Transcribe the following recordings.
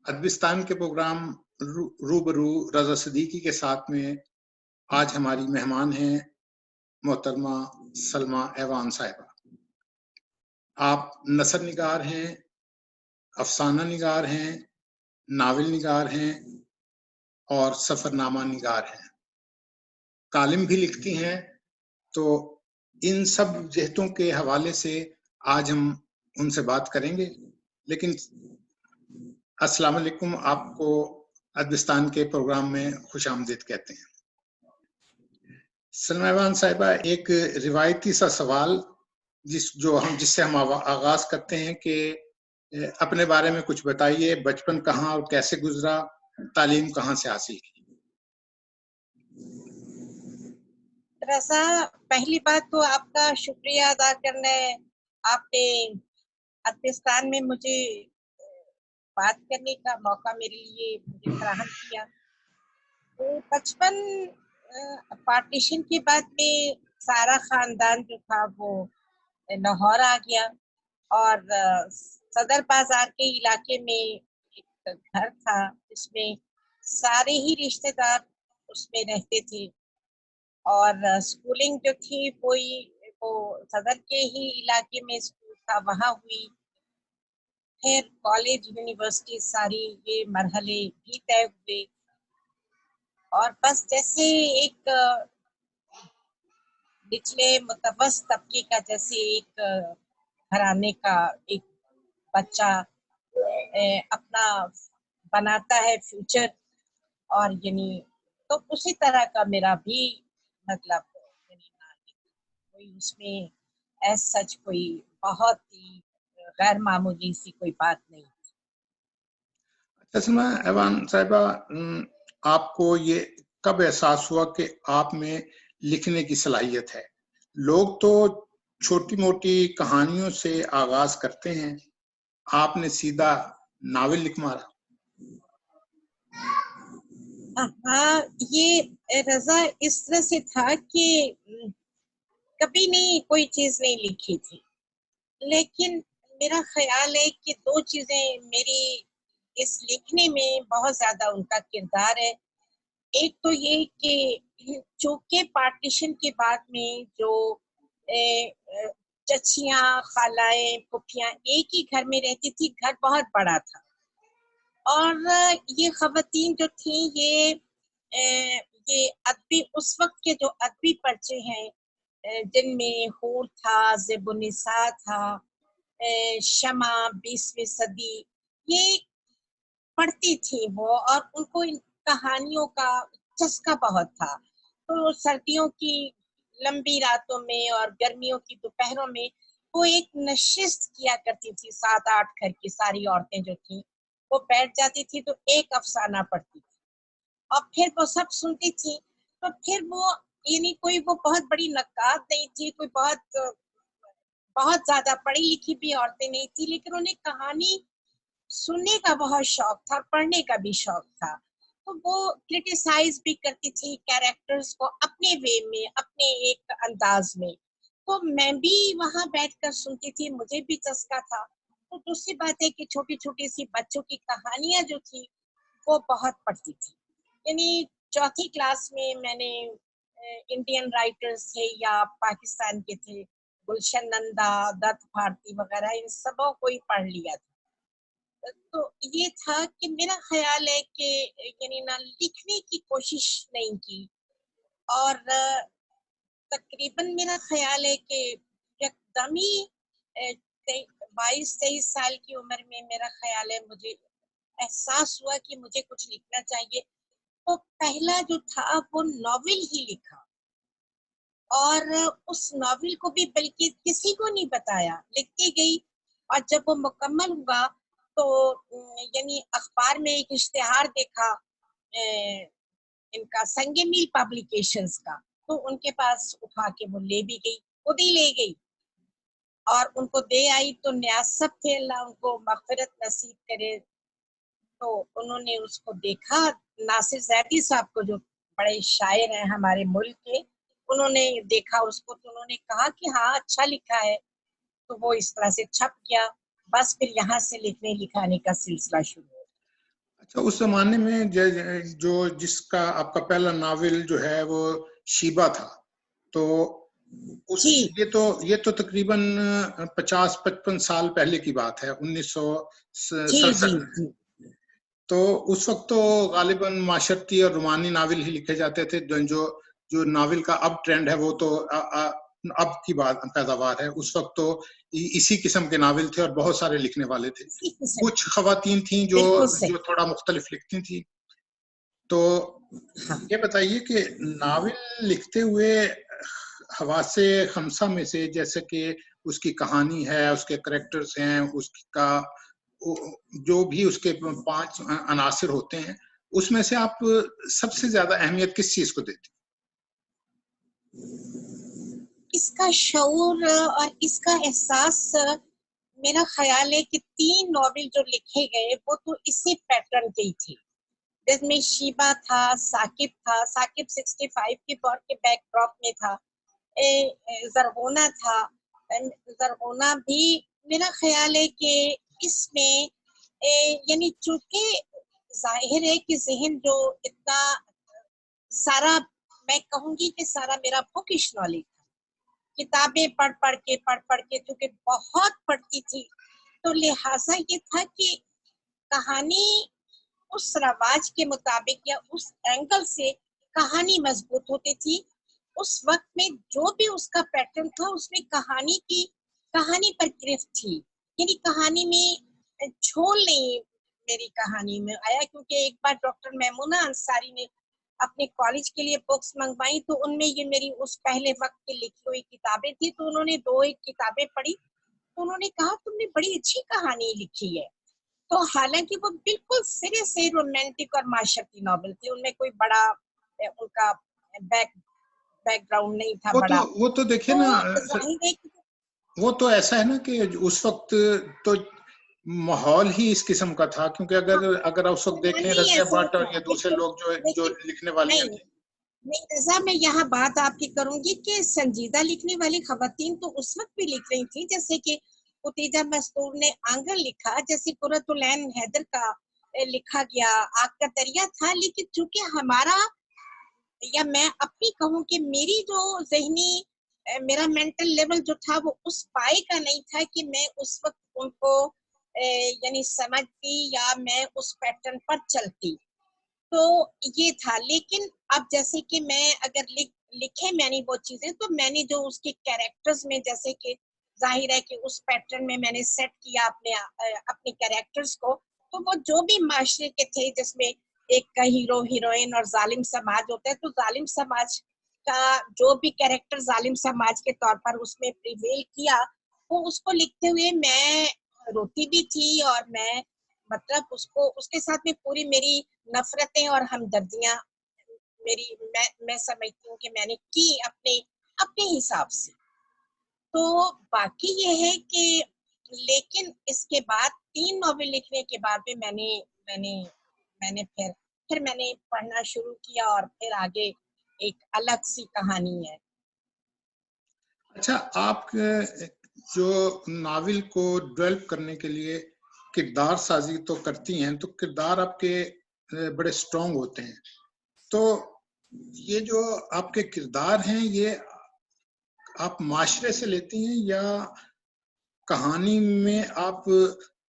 ادبستان کے پروگرام روبرو رضا صدیقی کے ساتھ میں آج ہماری مہمان ہیں محترمہ سلمیٰ ایوان صاحبہ. آپ نثر نگار ہیں، افسانہ نگار ہیں، ناول نگار ہیں اور سفر نامہ نگار ہیں. کالم بھی لکھتی ہیں. تو ان سب جہتوں کے حوالے سے آج ہم ان سے بات کریں گے. لیکن السلام علیکم، آپ کو ادبستان کے پروگرام میں خوش آمدید کہتے ہیں. سلمیٰ ایوان صاحبہ، ایک روایتی سا سوال جس سے ہم آغاز کرتے ہیں کہ اپنے بارے میں کچھ بتائیے. بچپن کہاں اور کیسے گزرا؟ تعلیم کہاں سے حاصل کی؟ رضا، پہلی بات تو آپ کا شکریہ ادا کرنا ہے. آپ نے ادبستان میں مجھے بات کرنے کا موقع میرے لیے مجھے فراہم کیا. بچپن پارٹیشن کے بعد میں سارا خاندان جو تھا وہ لاہور آ گیا اور صدر بازار کے علاقے میں ایک گھر تھا جس میں سارے ہی رشتہ دار اس میں رہتے تھے. اور اسکولنگ جو تھی وہ صدر کے ہی علاقے میں اسکول تھا، وہاں ہوئی. پھر کالج یونیورسٹی ساری یہ مرحلے بھی طے ہوئے. اور بس جیسے ایک نچلے متوسط طبقے کا جیسے ایک گھرانے کا ایک بچہ اپنا بناتا ہے فیوچر، اور یعنی تو اسی طرح کا میرا بھی مطلب کوئی اس میں ایس سچ کوئی بہت ہی غیر معمولی سی کوئی بات نہیں. سلمیٰ ایوان صاحبہ، آپ کو یہ کب احساس ہوا کہ آپ میں لکھنے کی صلاحیت ہے؟ لوگ تو چھوٹی موٹی کہانیوں سے آغاز کرتے ہیں، آپ نے سیدھا ناول لکھ مارا. ہاں، یہ رضا اس طرح سے تھا کہ کبھی نہیں کوئی چیز نہیں لکھی تھی، لیکن میرا خیال ہے کہ دو چیزیں میری اس لکھنے میں بہت زیادہ ان کا کردار ہے. ایک تو یہ کہ چونکہ پارٹیشن کے بعد میں جو چچیاں، خالائیں، پھوپھیاں ایک ہی گھر میں رہتی تھی، گھر بہت بڑا تھا. اور یہ خواتین جو تھیں یہ ادبی اس وقت کے جو ادبی پرچے ہیں جن میں حور تھا، زیب النساء تھا، شمع، 20ویں صدی، یہ پڑھتی تھی وہ، اور ان کو ان کہانیوں کا چسکا بہت تھا. تو سردیوں کی لمبی راتوں میں اور گرمیوں کی دوپہروں میں وہ ایک نشست کیا کرتی تھی. 7-8 گھر کی ساری عورتیں جو تھیں وہ بیٹھ جاتی تھی تو ایک افسانہ پڑھتی تھی اور پھر وہ سب سنتی تھی. تو پھر وہ یعنی کوئی وہ بہت بڑی نقاد نہیں تھی، کوئی بہت زیادہ پڑھی لکھی بھی عورتیں نہیں تھی، لیکن انہیں کہانی سننے کا بہت شوق تھا، پڑھنے کا بھی شوق تھا. تو وہ کرٹیسائز بھی کرتی تھی کیریکٹرز کو اپنے وے میں، اپنے ایک انداز میں. تو میں بھی وہاں بیٹھ کر سنتی تھی، مجھے بھی چسکا تھا. تو دوسری بات ہے کہ چھوٹی چھوٹی سی بچوں کی کہانیاں جو تھی وہ بہت پڑھتی تھی. یعنی 4تھی کلاس میں نے انڈین رائٹرز تھے یا پاکستان کے تھے، گلشن نندا، دت بھارتی وغیرہ، ان سبوں کو ہی پڑھ لیا تھا. تو یہ تھا کہ میرا خیال ہے کہ یعنی نہ لکھنے کی کوشش نہیں کی، اور تقریباً میرا خیال ہے کہ یکدمی 22-23 سال کی عمر میں میرا خیال ہے مجھے احساس ہوا کہ مجھے کچھ لکھنا چاہیے. تو پہلا جو تھا وہ ناول ہی لکھا، اور اس ناول کو بھی بلکہ کسی کو نہیں بتایا، لکھتی گئی. اور جب وہ مکمل ہوا تو یعنی اخبار میں ایک اشتہار دیکھا ان کا سنگ میل پبلیکیشنز کا، تو ان کے پاس اٹھا کے وہ لے بھی گئی، خود ہی لے گئی اور ان کو دے آئی. تو نیاسب تھے، اللہ ان کو مغفرت نصیب کرے. تو انہوں نے اس کو دیکھا، ناصر زیدی صاحب کو جو بڑے شاعر ہیں ہمارے ملک کے، انہوں نے دیکھا اس کو تو انہوں نے کہا کہ ہاں اچھا لکھا ہے. تو وہ اس طرح سے چھپ گیا. بس پھر یہاں سے لکھنے لکھانے کا سلسلہ شروع ہو. اچھا، اس زمانے میں جو جس کا آپ کا پہلا ناول جو ہے وہ شیبہ تھا، تو جی یہ تو تقریباً 50-55 سال پہلے کی بات ہے، جی 1967 جی میں. جی تو اس وقت تو غالباً معاشرتی اور رومانی ناول ہی لکھے جاتے تھے. جو ناول کا اب ٹرینڈ ہے وہ تو اب کی بات پیداوار ہے. اس وقت تو اسی قسم کے ناول تھے اور بہت سارے لکھنے والے تھے. اسی قسم کچھ کی خواتین تھیں بالکل جو صحیح. تھوڑا مختلف لکھتی تھیں. تو ہاں یہ بتائیے کہ ناول لکھتے ہوئے حواس خمسہ میں سے، جیسے کہ اس کی کہانی ہے، اس کے کریکٹرز ہیں، اس کا جو بھی اس کے 5 عناصر ہوتے ہیں، اس میں سے آپ سب سے زیادہ اہمیت کس چیز کو دیتے ہیں؟ اس کا شعور اور اس کا احساس، میرا خیال ہے کہ 3 ناول جو لکھے گئے وہ تو اسی پیٹرن کے ہی تھے، جس میں شیبہ تھا، ثاقب تھا، ثاقب 65 کے دور کے بیک ڈراپ میں تھا، زرغونہ تھا. زرغونہ بھی میرا خیال ہے کہ اس میں یعنی چونکہ ظاہر ہے کہ ذہن جو اتنا سارا، میں کہوں گی کہ سارا میرا بکش نالج تھا، کتابیں پڑھ کے چونکہ بہت پڑھتی تھی، تو لہٰذا یہ تھا کہ کہانی اس رواج کے مطابق یا اس اینگل سے کہانی مضبوط ہوتی تھی. اس وقت میں جو بھی اس کا پیٹرن تھا، اس میں کہانی پر گرفت تھی، یعنی کہانی میں جھول نہیں میری کہانی میں آیا. کیونکہ ایک بار ڈاکٹر میمونہ انصاری نے اپنے کالج کے لیے بکس منگوائی، تو ان میں یہ میری اس پہلے وقت کی لکھی ہوئی کتابیں تھی. تو انہوں نے 2 کتابیں پڑھی، تو انہوں نے کہا تم نے بڑی اچھی کہانی لکھی ہے. تو حالانکہ وہ بالکل سرے سے رومانٹک اور معاشرتی ناول تھے، ان میں کوئی بڑا ان کا بیک گراؤنڈ نہیں تھا بڑا. وہ تو دیکھیے تو نا، ظاہر ہے کہ وہ تو ایسا ہے نا کہ اس وقت تو ماحول ہی اس قسم کا تھا. کیونکہ اگر اس وقت دیکھ لیں، نہیں رضیہ ایسا بٹ اور تھا یہ دوسرے بالکل. لوگ جو لیکن لکھنے والی ہیں نہیں تھیں. نہیں رضا، میں یہاں بات آپ کی کروں گی کہ سنجیدہ لکھنے والی خواتین تو اس وقت بھی لکھ رہی تھیں، جیسے کہ ختیجہ مستور نے آنگن لکھا، جیسے قرۃ العین حیدر کا لکھا گیا آگ کا دریا تھا. لیکن چونکہ ہمارا، یا میں اپنی کہوں کہ میری جو ذہنی میرا مینٹل لیول جو تھا وہ اس پائے کا نہیں تھا کہ میں اس وقت ان کو یعنی سمجھتی یا میں اس پیٹرن پر چلتی. تو یہ تھا. لیکن اب جیسے کہ میں اگر لکھے میں نے وہ چیزیں، تو میں نے جو اس کے کیریکٹرز میں، جیسے کہ ظاہر ہے کہ اس پیٹرن میں میں نے سیٹ کیا اپنے کیریکٹرز کو، تو وہ جو بھی معاشرے کے تھے، جس میں ایک کا ہیرو ہیروئن اور ظالم سماج ہوتا ہے، تو ظالم سماج کا جو بھی کیریکٹر ظالم سماج کے طور پر اس میں پریویل کیا، وہ اس کو لکھتے ہوئے میں روتی بھی تھی، اور میں مطلب اس کے ساتھ میں پوری میری نفرتیں اور ہمدردیاں میں سمجھتی ہوں کہ میں نے کی اپنے حساب سے. تو باقی یہ ہے کہ لیکن اس کے بعد 3 ناول لکھنے کے بعد بھی میں نے پھر میں نے پڑھنا شروع کیا، اور پھر آگے ایک الگ سی کہانی ہے. اچھا، آپ جو ناول کو ڈیولپ کرنے کے لیے کردار سازی تو کرتی ہیں، تو کردار آپ کے بڑے سٹرونگ ہوتے ہیں. تو یہ جو آپ کے کردار ہیں، یہ آپ معاشرے سے لیتی ہیں یا کہانی میں آپ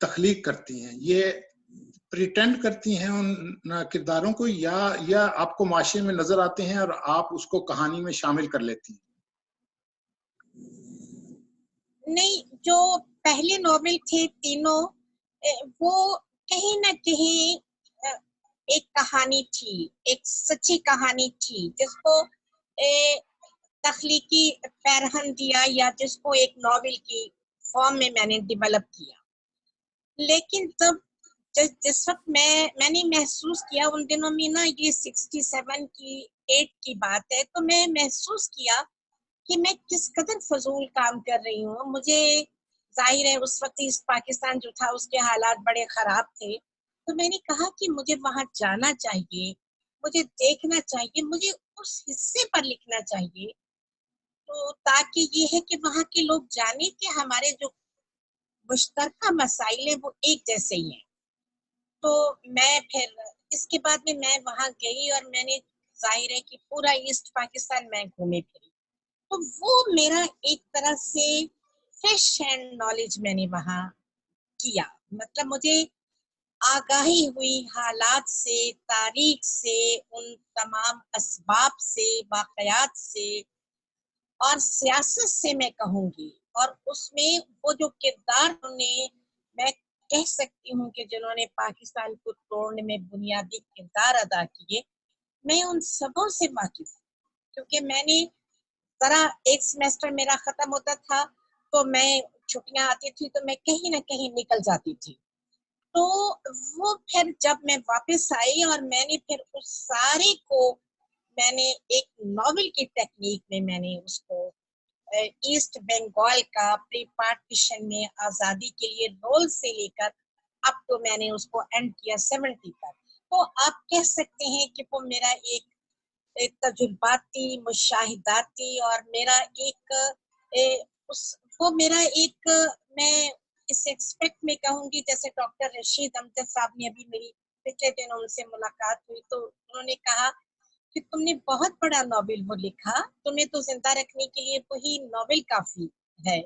تخلیق کرتی ہیں؟ یہ پریٹینڈ کرتی ہیں ان کرداروں کو، یا آپ کو معاشرے میں نظر آتے ہیں اور آپ اس کو کہانی میں شامل کر لیتی ہیں؟ نہیں، جو پہلے ناول تھے تینوں، وہ کہیں نہ کہیں ایک کہانی تھی، ایک سچی کہانی تھی، جس کو تخلیقی پیرہن دیا، یا جس کو ایک ناول کی فارم میں نے ڈیولپ کیا. لیکن تب جس وقت میں نے محسوس کیا ان دنوں میں نا، یہ 67 کی 8 کی بات ہے، تو میں محسوس کیا کہ میں کس قدر فضول کام کر رہی ہوں. مجھے ظاہر ہے اس وقت ایسٹ پاکستان جو تھا اس کے حالات بڑے خراب تھے، تو میں نے کہا کہ مجھے وہاں جانا چاہیے، مجھے دیکھنا چاہیے، مجھے اس حصے پر لکھنا چاہیے، تو تاکہ یہ ہے کہ وہاں کے لوگ جانیں کہ ہمارے جو مشترکہ مسائل ہیں وہ ایک جیسے ہی ہیں. تو میں پھر اس کے بعد میں وہاں گئی اور میں نے ظاہر ہے کہ پورا ایسٹ پاکستان میں گھومے پھری. تو وہ میرا ایک طرح سے فریش ہینڈ نالج میں نے وہاں کیا. مطلب مجھے آگاہی ہوئی حالات سے، تاریخ سے، ان تمام اسباب سے، واقعات سے اور سیاست سے میں کہوں گی. اور اس میں وہ جو کردار نے میں کہہ سکتی ہوں کہ جنہوں نے پاکستان کو توڑنے میں بنیادی کردار ادا کیے، میں ان سبوں سے واقف ہوں. کیونکہ میں نے ذرا ایک سیمیسٹر میرا ختم ہوتا تھا تو میں چھٹیاں آتی تھی تو میں کہیں نہ کہیں نکل جاتی تھی. تو وہ پھر جب میں واپس آئی اور میں نے پھر اس سارے کو میں نے ایک ناول کی ٹیکنیک میں نے اس کو ایسٹ بنگال کا پری پارٹیشن میں آزادی کے لیے رول سے لے کر اب تو میں نے اس کو اینڈ کیا 70 تک. تو آپ کہہ سکتے ہیں کہ وہ میرا ایک تجرباتی، مشاہداتی اور میرا وہ میرا ایک میں اس ایکسپیکٹ میں کہوں گی جیسے ڈاکٹر رشید امجد صاحب نے ابھی میری پچھلے دن ان سے ملاقات ہوئی تو انہوں نے کہا کہ تم نے بہت بڑا ناول وہ لکھا، تمہیں تو زندہ رکھنے کے لیے وہی ناول کافی ہے،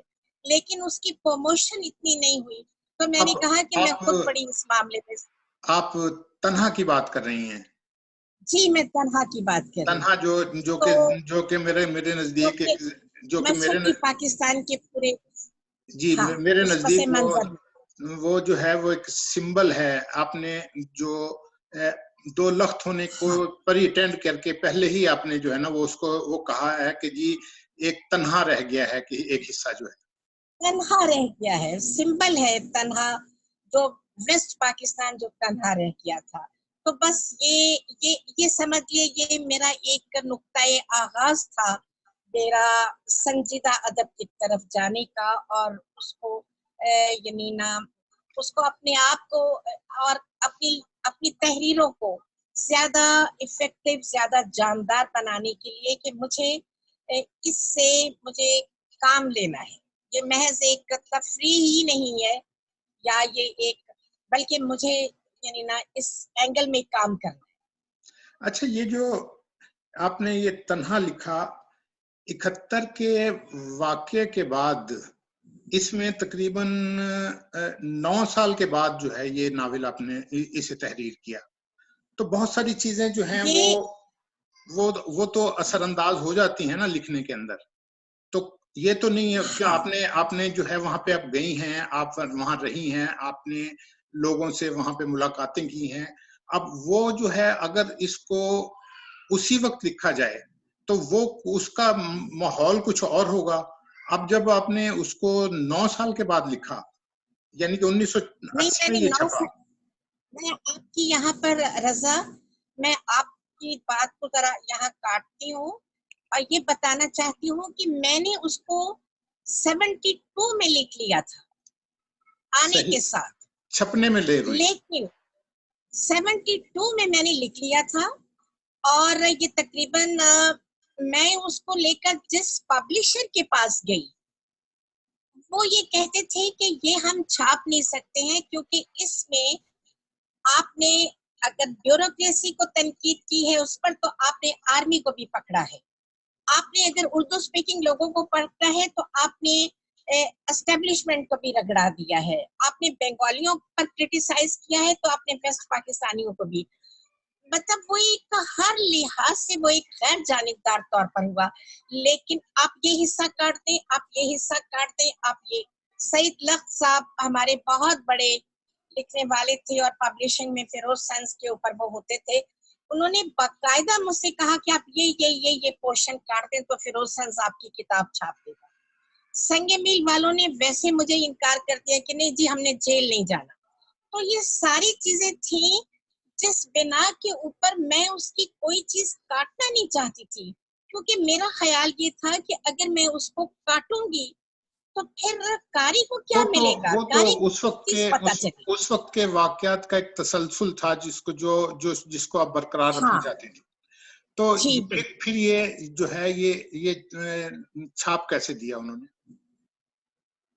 لیکن اس کی پروموشن اتنی نہیں ہوئی. تو میں نے کہا کہ میں خود بڑی اس معاملے میں. آپ تنہا کی بات کر رہی ہیں؟ جی میں تنہا کی بات کر رہی تنہا جو کہ میرے نزدیک پاکستان کے پورے جی ہاں میرے نزدیک وہ جو ہے وہ ایک سمبل ہے. آپ نے جو 2 لخت ہونے کو پری اٹینڈ کر کے پہلے ہی آپ نے جو ہے نا وہ اس کو وہ کہا ہے کہ جی ایک تنہا رہ گیا ہے کہ ایک حصہ جو ہے تنہا رہ گیا ہے، سمبل ہے تنہا، جو ویسٹ پاکستان جو تنہا رہ گیا تھا. تو بس یہ سمجھ لیے یہ میرا ایک نقطۂ آغاز تھا میرا سنجیدہ ادب کی طرف جانے کا، اور اس کو یعنی نا اس کو اپنے آپ کو اور اپنی تحریروں کو زیادہ افیکٹو، زیادہ جاندار بنانے کے لیے کہ مجھے اس سے مجھے کام لینا ہے. یہ محض ایک تفریح ہی نہیں ہے یا یہ ایک، بلکہ مجھے یعنی نا اس اینگل میں کام کرنا ہے. اچھا، یہ جو آپ نے یہ تنہا لکھا 71 کے واقعے کے بعد، اس میں تقریباً 9 سال کے بعد جو ہے یہ ناول آپ نے اسے تحریر کیا. تو بہت ساری چیزیں جو ہیں وہ تو اثر انداز ہو جاتی ہیں نا لکھنے کے اندر. تو یہ تو نہیں ہے کہ آپ نے جو ہے وہاں پہ آپ گئی ہیں، آپ وہاں رہی ہیں، آپ نے لوگوں سے وہاں پہ ملاقاتیں کی ہیں. اب وہ جو ہے اگر اس کو اسی وقت لکھا جائے تو وہ اس کا ماحول کچھ اور ہوگا. اب جب آپ نے اس کو 9 سال کے بعد لکھا، یعنی کہ 1980 میں یہ چھپا. میں آپ کی یہاں پر رضا، میں آپ کی بات کو ذرا یہاں کاٹتی ہوں اور یہ بتانا چاہتی ہوں کہ میں نے اس کو 72 میں لکھ لیا تھا آنے کے ساتھ، چھپنے میں لے رہی، لیکن 72 میں نے لکھ لیا تھا. اور یہ تقریباً میں اس کو لے کر جس پبلشر کے پاس گئی وہ یہ کہتے تھے کہ یہ ہم چھاپ نہیں سکتے ہیں کیونکہ اس میں آپ نے اگر بیوروکریسی کو تنقید کی ہے اس پر تو آپ نے آرمی کو بھی پکڑا ہے، آپ نے اگر اردو اسپیکنگ لوگوں کو پکڑا ہے تو آپ نے اسٹیبلشمنٹ کو بھی رگڑا دیا ہے، آپ نے بنگالیوں پر کرٹیسائز کیا ہے تو آپ نے ویسٹ پاکستانیوں کو بھی. مطلب وہ ایک ہر لحاظ سے وہ ایک غیر جانبدار طور پر ہوا. لیکن آپ یہ حصہ کاٹ دیں، آپ یہ حصہ کاٹ دیں، آپ یہ. سعید لخت صاحب ہمارے بہت بڑے لکھنے والے تھے اور پبلشنگ میں فیروز سنس کے اوپر وہ ہوتے تھے. انہوں نے باقاعدہ مجھ سے کہا کہ آپ یہ پورشن کاٹ دیں تو فیروز سنس آپ کی کتاب چھاپ دے گا. سنگ میل والوں نے ویسے مجھے انکار کر دیا کہ نہیں جی ہم نے جیل نہیں جانا. تو یہ ساری چیزیں تھیں جس بنا کے اوپر میں اس کی کوئی چیز کاٹنا نہیں چاہتی تھی، کیونکہ میرا خیال یہ تھا کہ اگر میں اس کو کاٹوں گی تو پھر کاری کو کیا ملے گا. وہ تو اس وقت کے واقعات کا ایک تسلسل تھا جس کو آپ برقرار رکھنا چاہتے تھے. تو پھر یہ جو ہے یہ چھاپ کیسے دیا انہوں نے؟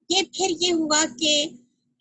یہ پھر یہ ہوا کہ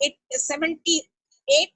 78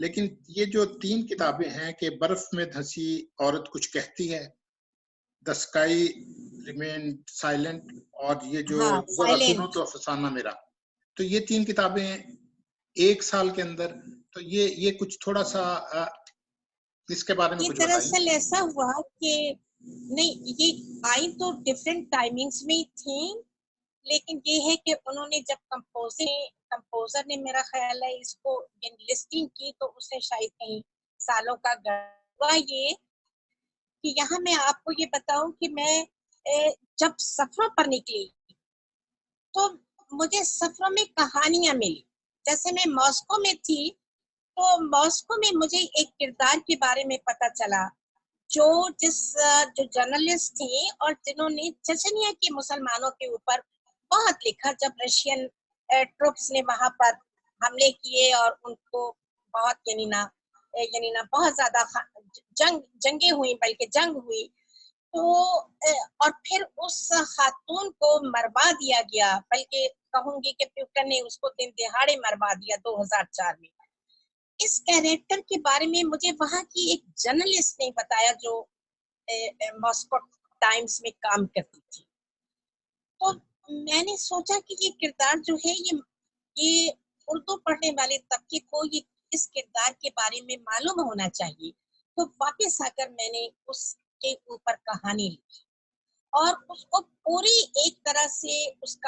لیکن یہ جو 3 کتابیں ہیں کہ برف میں دھسی عورت کچھ کہتی ہے، دا اسکائی ریمین سائلنٹ، اور یہ جو ہاں ذرا سنو سائلنٹ. تو افسانہ میرا، تو یہ 3 کتابیں ایک سال کے اندر، تو یہ کچھ تھوڑا سا اس کے بارے میں یہ کچھ بتائیے. دراصل ایسا ہوا کہ نہیں، یہ آئی تو ڈفرینٹ ٹائمنگز میں تھیں، لیکن یہ ہے کہ انہوں نے جب کمپوزر نے میرا خیال ہے اس کو لسٹنگ کی تو اس نے شاید کہیں سالوں کا گڑا یہ کہ یہاں میں آپ کو یہ بتاؤں کہ میں جب سفروں پر نکلی تو مجھے سفروں میں کہانیاں ملی. جیسے میں ماسکو میں تھی تو ماسکو میں مجھے ایک کردار کے بارے میں پتا چلا جو جرنلسٹ تھے اور جنہوں نے چچنیا کے مسلمانوں کے اوپر بہت لکھا جب رشین ٹروپس نے وہاں پر حملے کیے اور ان کو بہت یعنی نہ بہت زیادہ جنگیں ہوئی، بلکہ جنگ ہوئی. تو اور پھر اس خاتون کو مروا دیا گیا، بلکہ کہوں گی کہ پیوٹن نے اس کو دن دہاڑے مروا دیا 2004 میں. اس کیریکٹر کے بارے میں مجھے وہاں کی ایک جرنلسٹ نے بتایا جو ماسکو ٹائمز میں کام کرتی تھی. تو میں نے سوچا کہ یہ کردار جو ہے یہ اردو پڑھنے والے طبقے کو یہ اس کردار کے بارے میں معلوم ہونا چاہیے. تو واپس آ کر میں نے اس کے اوپر کہانی لکھی اور اس کو پوری ایک طرح سے اس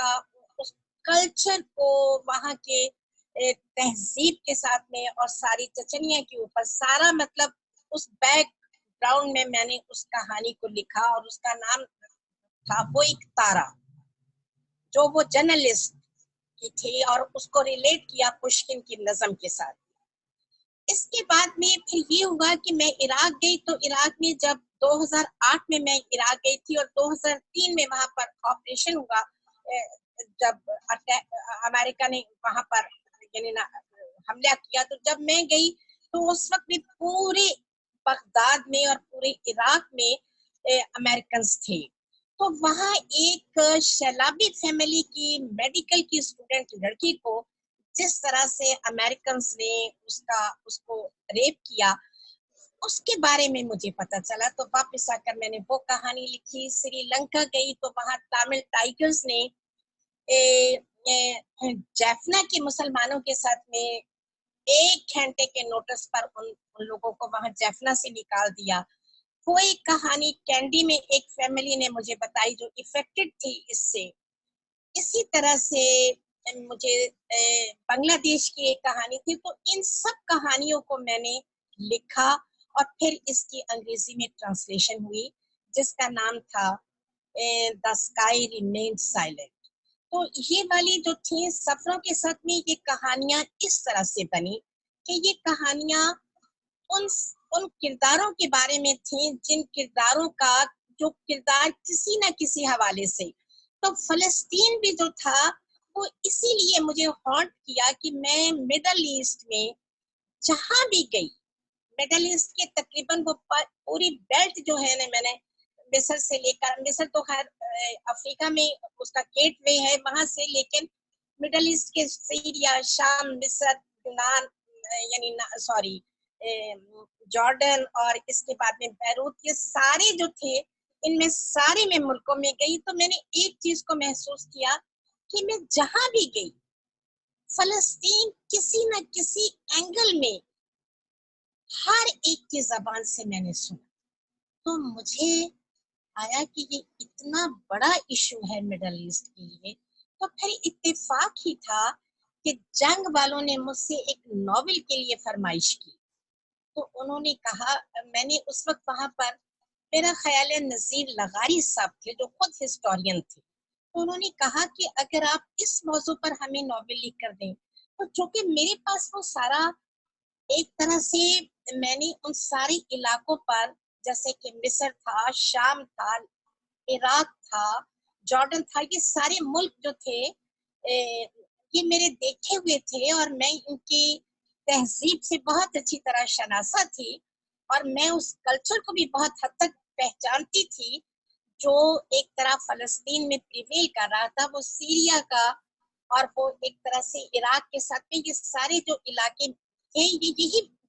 کلچر کو وہاں کے تہذیب کے ساتھ میں اور ساری چچنیا کے اوپر سارا مطلب اس بیک گراؤنڈ میں نے اس کہانی کو لکھا اور اس کا نام تھا وہ ایک تارا، جو وہ جرنلسٹ کی تھی، اور اس کو ریلیٹ کیا پشکن کی نظم کے ساتھ. اس کے بعد میں پھر یہ ہوا کہ میں عراق گئی. تو عراق میں جب 2008 میں عراق گئی تھی اور 2003 میں وہاں پر آپریشن ہوا جب امریکہ نے وہاں پر یعنی حملہ کیا. تو جب میں گئی تو اس وقت بھی پورے بغداد میں اور پورے عراق میں امریکنز تھے. تو وہاں ایک شیلابی فیملی کی میڈیکل کی اسٹوڈنٹ لڑکی کو جس طرح سے امریکنز نے اس کو ریپ کیا اس کے بارے میں مجھے پتا چلا. تو واپس آ کر میں نے وہ کہانی لکھی. سری لنکا گئی تو وہاں تامل ٹائگرز نے جیفنا کے مسلمانوں کے ساتھ میں 1 گھنٹے کے نوٹس پر ان لوگوں کو وہاں جیفنا سے نکال دیا. وہ ایک کہانی کینڈی میں ایک فیملی نے مجھے بتائی جو افیکٹڈ تھی اس سے. اسی طرح سے مجھے بنگلہ دیش کی ایک کہانی تھی. تو ان سب کہانیوں کو میں نے لکھا اور پھر اس کی انگریزی میں ٹرانسلیشن ہوئی جس کا نام تھا دا اسکائی ریمینڈ سائلنٹ. تو یہ والی جو تھی سفروں کے ساتھ میں یہ کہانیاں اس طرح سے بنی کہ یہ کہانیاں ان کرداروں کے بارے میں تھیں جن کرداروں کا جو کردار کسی نہ کسی حوالے سے. تو فلسطین بھی جو تھا وہ اسی لیے مجھے ہانٹ کیا کہ میں مڈل ایسٹ میں جہاں بھی گئی، مڈل ایسٹ کے تقریباً وہ پوری بیلٹ جو ہے نا، میں نے مصر سے لے کر، مصر تو خیر افریقہ میں اس کا گیٹ وے ہے وہاں سے، لیکن مڈل ایسٹ کے سیریا، شام، مصر، یونان یعنی سوری جارڈن اور اس کے بعد میں بیروت، یہ سارے جو تھے ان میں سارے میں ملکوں میں گئی. تو میں نے ایک چیز کو محسوس کیا کہ میں جہاں بھی گئی فلسطین کسی نہ کسی اینگل میں ہر ایک کی زبان سے میں نے سنا. تو مجھے آیا کہ یہ اتنا بڑا ایشو ہے مڈل ایسٹ کے لیے. تو پھر اتفاق ہی تھا کہ جنگ والوں نے مجھ سے ایک ناول کے لیے فرمائش کی. تو انہوں نے کہا، میں نے اس وقت وہاں پر میرا خیال ہے نذیر لغاری صاحب تھے جو خود ہسٹورین تھے. تو انہوں نے کہا کہ اگر آپ اس موضوع پر ہمیں ناول لکھ کر دیں، تو چونکہ میرے پاس وہ سارا ایک طرح سے میں نے ان سارے علاقوں پر جیسے کہ مصر تھا، شام تھا، عراق تھا، جارڈن تھا، یہ سارے ملک جو تھے یہ میرے دیکھے ہوئے تھے اور میں ان کی تہذیب سے بہت اچھی طرح شناسا تھی اور میں اس کلچر کو بھی بہت حد تک پہچانتی تھی جو ایک طرح فلسطین میں پریویل کر رہا تھا، وہ سیریا کا اور وہ ایک طرح سے عراق کے ساتھ میں یہ سارے جو علاقے تھے یہی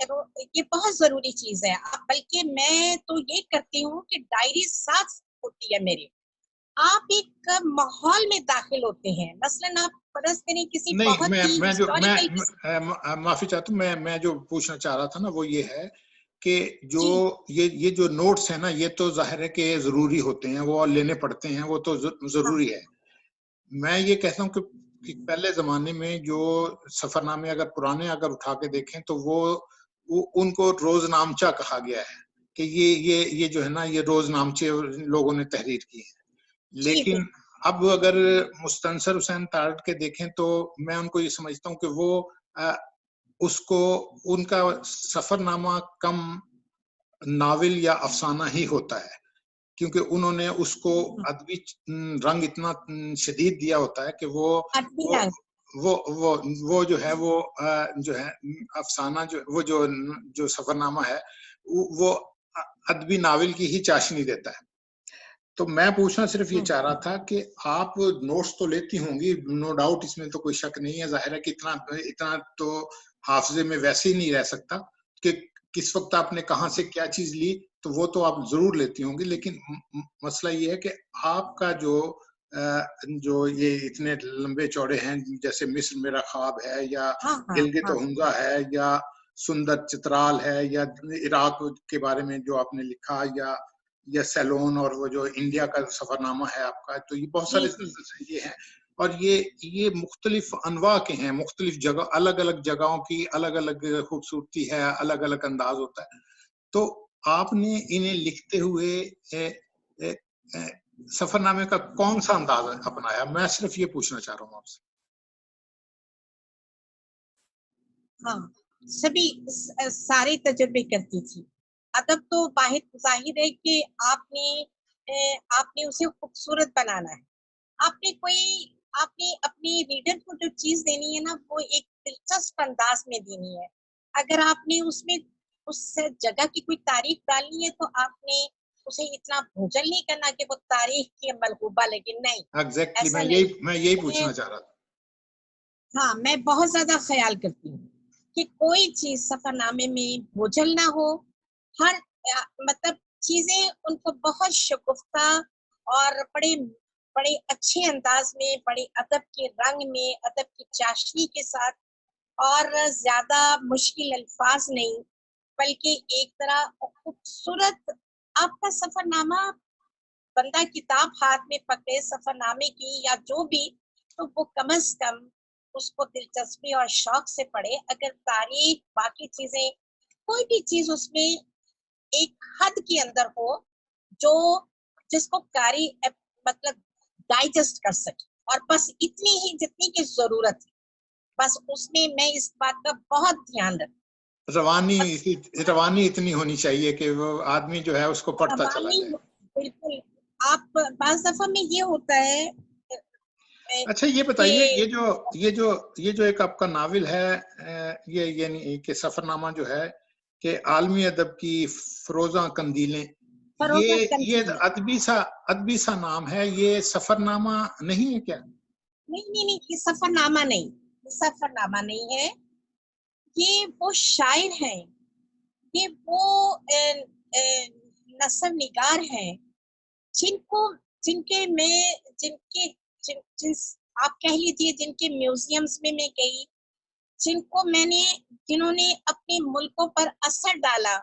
یہ بہت ضروری چیز ہے. بلکہ میں تو یہ کرتی ہوں کہ ڈائری ساتھ ہوتی ہے میرے. آپ ایک ماحول میں داخل ہوتے ہیں, مثلاً آپ فرض کریں کسی بہت ہی ہسٹوریکل. معافی چاہتا ہوں, میں جو پوچھنا چاہ رہا تھا نا وہ یہ ہے کہ جو یہ جو نوٹس ہیں نا, یہ تو ظاہر ہے کہ ضروری ہوتے ہیں, وہ لینے پڑتے ہیں, وہ تو ضروری ہے. میں یہ کہتا ہوں کہ پہلے زمانے میں جو سفر نامے اگر پرانے اگر اٹھا کے دیکھیں تو وہ ان کو روز نامچہ کہا گیا ہے کہ یہ جو ہے نا یہ روز نامچے لوگوں نے تحریر کی ہیں. لیکن اب اگر مستنصر حسین تارڑ کے دیکھیں تو میں ان کو یہ سمجھتا ہوں کہ وہ اس کو ان کا سفر نامہ کم ناول یا افسانہ ہی ہوتا ہے, کیونکہ انہوں نے اس کو ادبی رنگ اتنا شدید دیا ہوتا ہے کہ وہ جو ہے وہ جو ہے افسانہ وہ جو سفر نامہ ہے وہ ادبی ناول کی ہی چاشنی دیتا ہے. تو میں پوچھنا صرف یہ چاہ رہا تھا کہ آپ نوٹس تو لیتی ہوں گی, نو ڈاؤٹ, اس میں تو کوئی شک نہیں ہے. ظاہر ہے کہ اتنا تو حافظے میں ویسے ہی نہیں رہ سکتا کہ کس وقت آپ نے کہاں سے کیا چیز لی, تو وہ تو آپ ضرور لیتی ہوں گی. لیکن مسئلہ یہ ہے کہ آپ کا جو یہ اتنے لمبے چوڑے ہیں, جیسے مصر میرا خواب ہے, یا گلگت ہنزا ہے, یا سندر چترال ہے, یا عراق کے بارے میں جو آپ نے لکھا, یا سیلون, اور وہ جو انڈیا کا سفر نامہ ہے آپ کا, تو یہ بہت سارے یہ ہیں. اور یہ مختلف انواع کے ہیں, مختلف جگہ, الگ الگ جگہوں کی الگ الگ خوبصورتی ہے, الگ الگ انداز ہوتا ہے. تو آپ نے انہیں لکھتے ہوئے سفر نامے کا کون سا انداز اپنایا؟ میں صرف یہ پوچھنا چاہ رہا ہوں آپ سے. ہاں, سارے تجربے کرتی تھی. ادب تو ظاہر ہے کہ آپ نے اسے خوبصورت بنانا ہے. آپ نے اپنی ریڈر کو جو چیز دینی ہے نا, وہ ایک دلچسپ انداز میں دینی ہے. اگر آپ نے اس جگہ کی کوئی تاریخ ڈالنی ہے تو آپ نے اسے اتنا بھوجل نہیں کرنا کہ وہ تاریخ کی ملغوبہ لگے. نہیں, ایگزیکٹلی میں یہی پوچھنا چاہ رہا تھا. ہاں, میں بہت زیادہ خیال کرتی ہوں کہ کوئی چیز سفر نامے میں بوجھل نہ ہو. ہر مطلب چیزیں ان کو بہت شگفتہ اور بڑے اچھے انداز میں, بڑے ادب کے رنگ میں, ادب کی چاشنی کے ساتھ, اور زیادہ مشکل الفاظ نہیں, بلکہ ایک طرح خوبصورت. آپ کا سفر نامہ, بندہ کتاب ہاتھ میں پکڑے سفر نامے کی یا جو بھی, تو وہ کم از کم اس کو دلچسپی اور شوق سے پڑھے. اگر تاریخ, باقی چیزیں, کوئی بھی چیز اس میں ایک حد کے اندر ہو جس کو قاری مطلب ڈائجسٹ کر سکے, اور بس اتنی ہی جتنی کی ضرورت ہے, بس اس میں اس بات کا بہت دھیان رکھوں. روانی اتنی ہونی چاہیے کہ وہ آدمی جو ہے اس کو پڑھتا چلا جائے. بالکل. آپ بعض دفعہ میں یہ ہوتا ہے. اچھا یہ بتائیے, یہ جو ایک آپ کا ناول ہے, یہ یعنی کہ سفر نامہ جو ہے کہ عالمی ادب کی فروزاں قندیلیں, یہ ادبی سا نام ہے, یہ سفر نامہ نہیں ہے کیا؟ نہیں, یہ سفر نامہ نہیں, سفر نامہ نہیں ہے. یہ وہ شاعر ہیں, یہ وہ نثر نگار ہیں آپ کہہ لیجیے جن کے میوزیمز میں گئی, جنہوں نے اپنے ملکوں پر اثر ڈالا,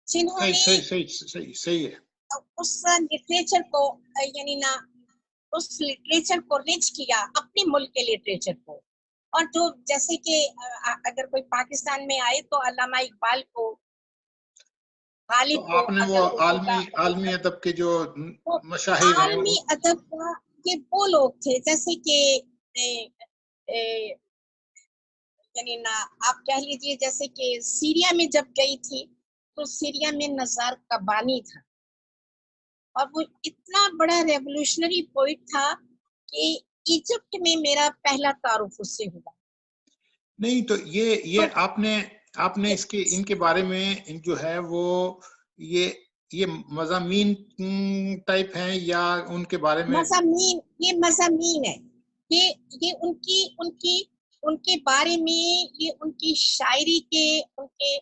جنہوں نے صحیح ہے اس لٹریچر کو یعنی نا اس لٹریچر کو ریچ کیا, اپنے ملک کے لٹریچر کو. اور جو جیسے کہ اگر کوئی پاکستان میں آئے تو علامہ اقبال کو, غالب کو, آپ نے وہ عالمی ادب کے جو مشاہیر ہیں, عالمی ادب کا یہ وہ لوگ تھے جیسے کہ یعنی نا آپ کہہ لیجیے جیسے کہ سیریا میں جب گئی تھی تو سیریا میں نزار قبانی تھا, اور وہ اتنا بڑا ریولوشنری پوئٹ تھا کہ ایجپٹ میں میرا پہلا تعارف اس سے ہوا. نہیں تو یہ آپ نے ان کے بارے میں جو ہے وہ یہ مضامین ٹائپ ہیں یا ان کے بارے میں مضامین ہے, یہ ان کی ان کے بارے میں یہ ان کی شاعری کے ان کے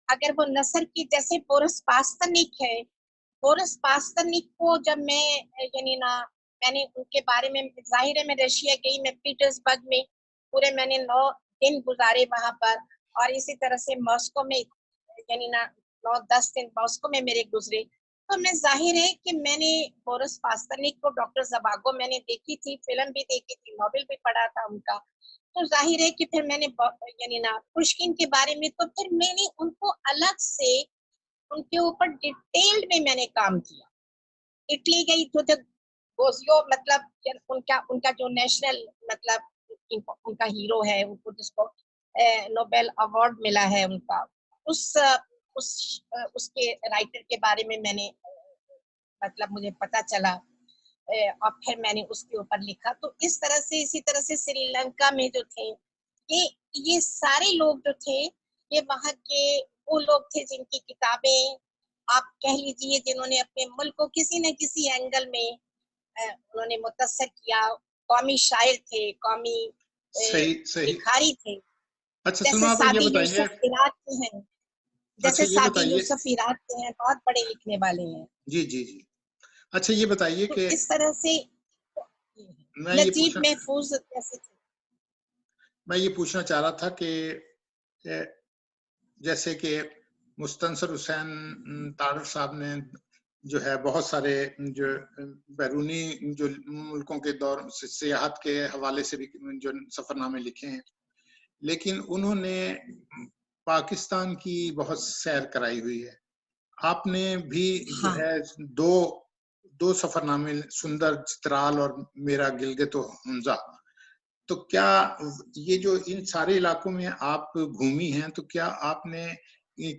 اگر وہ نثر کی جیسے بورس پاسترنک ہے، بورس پاسترنک کو جب میں یعنی نا میں نے ان کے بارے میں ظاہر ہے میں رشیا گئی، میں پیٹرسبرگ میں پورے میں نے 9 دن گزارے وہاں پر، اور اسی طرح سے ماسکو میں یعنی نا 9-10 دن ماسکو میں میرے گزرے. تو میں ظاہر ہے کہ میں نے بورس پاسترنک کو ڈاکٹر زباگو میں نے دیکھی تھی، فلم بھی دیکھی تھی، ناول بھی پڑھا تھا ان کا. تو ظاہر ہے کہ پھر میں نے یعنی نا پشکن کے بارے میں تو پھر میں نے ان کو الگ سے ان کے اوپر ڈیٹیلڈ میں نے کام کیا. اٹلی گئی تو گوزیو مطلب ان کا جو نیشنل مطلب ان کا ہیرو ہے، ان کو جس کو نوبل ایوارڈ ملا ہے ان کا، اس کے رائٹر کے بارے میں نے مطلب مجھے پتا چلا، اور پھر میں نے اس کے اوپر لکھا. تو اس طرح سے اسی طرح سے سری لنکا میں جو تھے یہ سارے لوگ جو تھے یہ وہاں کے وہ لوگ تھے جن کی کتابیں آپ کہہ لیجئے جنہوں نے اپنے ملک کو کسی نہ کسی اینگل میں انہوں نے متاثر کیا. قومی شاعر تھے، قومی لکھاری تھے. اچھا جیسے سلما آپ یہ سعدی بتائیے، یوسف عراق کے ہیں، جیسے اچھا یہ سعدی بتائیے، یوسف عراق کے ہیں، بہت بڑے لکھنے والے ہیں. جی جی جی، اچھا یہ بتائیے تو کہ اس طرح سے میں یہ نجیب محفوظ کیسے تھے. میں یہ پوچھنا چاہ رہا تھا کہ جیسے کہ مستنصر حسین تارڑ صاحب نے جو ہے بہت سارے جو بیرونی جو ملکوں کے دور سیاحت کے حوالے سے بھی جو سفر نامے لکھے ہیں، لیکن انہوں نے پاکستان کی بہت سیر کرائی ہوئی ہے. آپ نے بھی جو ہے دو سفر نامے، سندر چترال اور میرا گلگت و ہنزا. تو کیا یہ جو ان سارے علاقوں میں آپ گھومی ہیں تو کیا آپ نے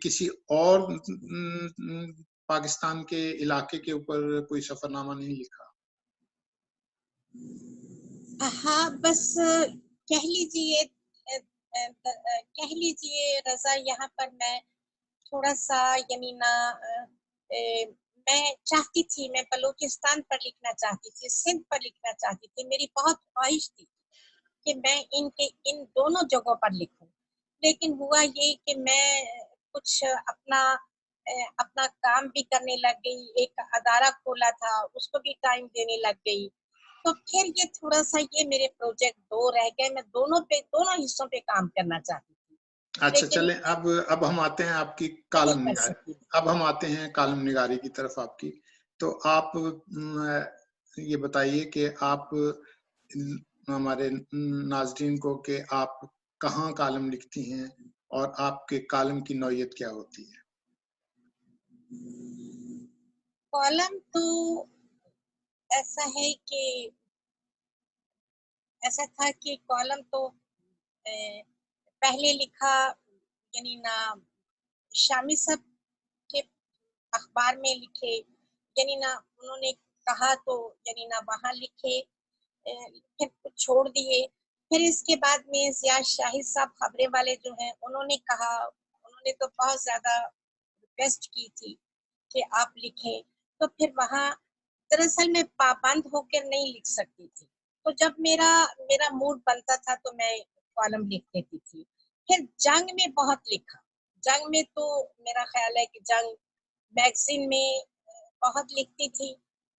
کسی اور پاکستان کے علاقے کے اوپر کوئی سفر نامہ نہیں لکھا؟ ہاں بس کہہ لیجیے رضا، یہاں پر میں تھوڑا سا یعنی نا میں چاہتی تھی، میں بلوچستان پر لکھنا چاہتی تھی، سندھ پر لکھنا چاہتی تھی. میری بہت خواہش تھی کہ میں ان دونوں جگہوں پر لکھوں، لیکن ہوا یہ کہ میں کچھ اپنا کام بھی کرنے لگ گئی، ایک ادارہ کھولا تھا اس کو بھی ٹائم دینے لگ گئی. تو پھر یہ تھوڑا سا یہ میرے پروجیکٹ 2 رہ گئے. میں دونوں حصوں پہ کام کرنا چاہتی تھی. اچھا چلیں، اب ہم آتے ہیں آپ کی کالم نہیں کر نگاری، سکتی. اب ہم آتے ہیں کالم نگاری کی طرف آپ کی. تو آپ یہ بتائیے کہ آپ ہمارے ناظرین کو کہ آپ کہاں کالم لکھتی ہیں اور آپ کے کالم کی نوعیت کیا ہوتی ہے؟ کالم تو ایسا ہے کہ ایسا تھا کہ کالم تو پہلے لکھا یعنی نا شامی صاحب کے اخبار میں لکھے، یعنی نا انہوں نے کہا تو یعنی نا وہاں لکھے، پھر چھوڑ دیے. پھر اس کے بعد میں زیاد شاہد صاحب خبریں والے جو ہیں انہوں نے کہا، انہوں نے تو بہت زیادہ ریکویسٹ کی تھی کہ آپ لکھیں. تو پھر وہاں دراصل میں پابند ہو کر نہیں لکھ سکتی تھی، تو جب میرا موڈ بنتا تھا تو میں کالم لکھ دیتی تھی. پھر جنگ میں بہت لکھا. جنگ میں تو میرا خیال ہے کہ جنگ میگزین میں بہت لکھتی تھی،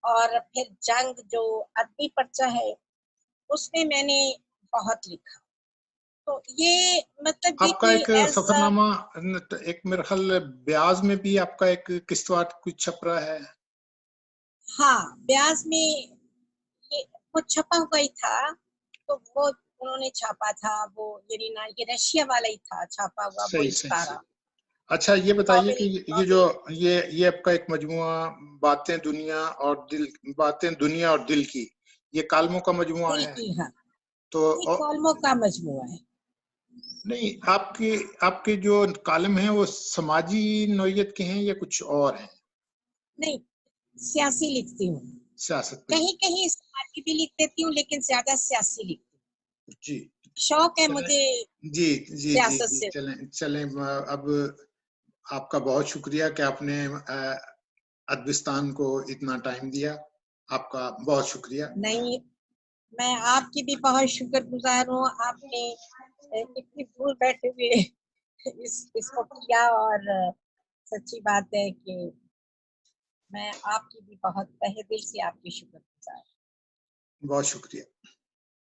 اور پھر جنگ جو ادبی پرچہ ہے اس میں نے بہت لکھا. تو یہ مطلب یہ آپ کا کوئی ایک سفر ایسا، نامہ ایک میرے خیال بیاز میں بھی آپ کا ایک قسطوار کچھ چھپ رہا ہے. ہاں بیاز میں یہ وہ چھپا ہوا ہی تھا، تو وہ انہوں نے چھاپا تھا، وہ یعنی نا یہ رشیا والا ہی تھا چھاپا ہوا، وہ صحیح صحیح اشتارا. صحیح. اچھا یہ بتائیے کہ یہ جو ناول یہ آپ کا ایک مجموعہ باتیں دنیا اور دل کی، یہ کالموں کا مجموعہ دل ہے. کی، ہاں تو یہ کالموں کا مجموعہ ہے. نہیں، آپ کے جو کالم ہیں وہ سماجی نوعیت کے ہیں یا کچھ اور ہیں؟ نہیں، سیاسی لکھتی ہوں، سیاست پہ کہیں کہیں سماجی بھی لکھ دیتی ہوں لیکن زیادہ سیاسی لکھتی ہوں. جی شوق ہے مجھے جی جی جی سیاست جی سے. چلیں اب آپ کا بہت شکریہ کہ آپ نے ادبستان کو اتنا ٹائم دیا. آپ کا بہت شکریہ. نہیں، میں آپ کی بھی بہت شکر گزار ہوں. آپ نے اتنی دور بیٹھے ہوئے اس کو کیا, اور سچی بات ہے کہ میں آپ کی بھی بہت تہہ دل سے آپ کی شکر گزار. بہت شکریہ.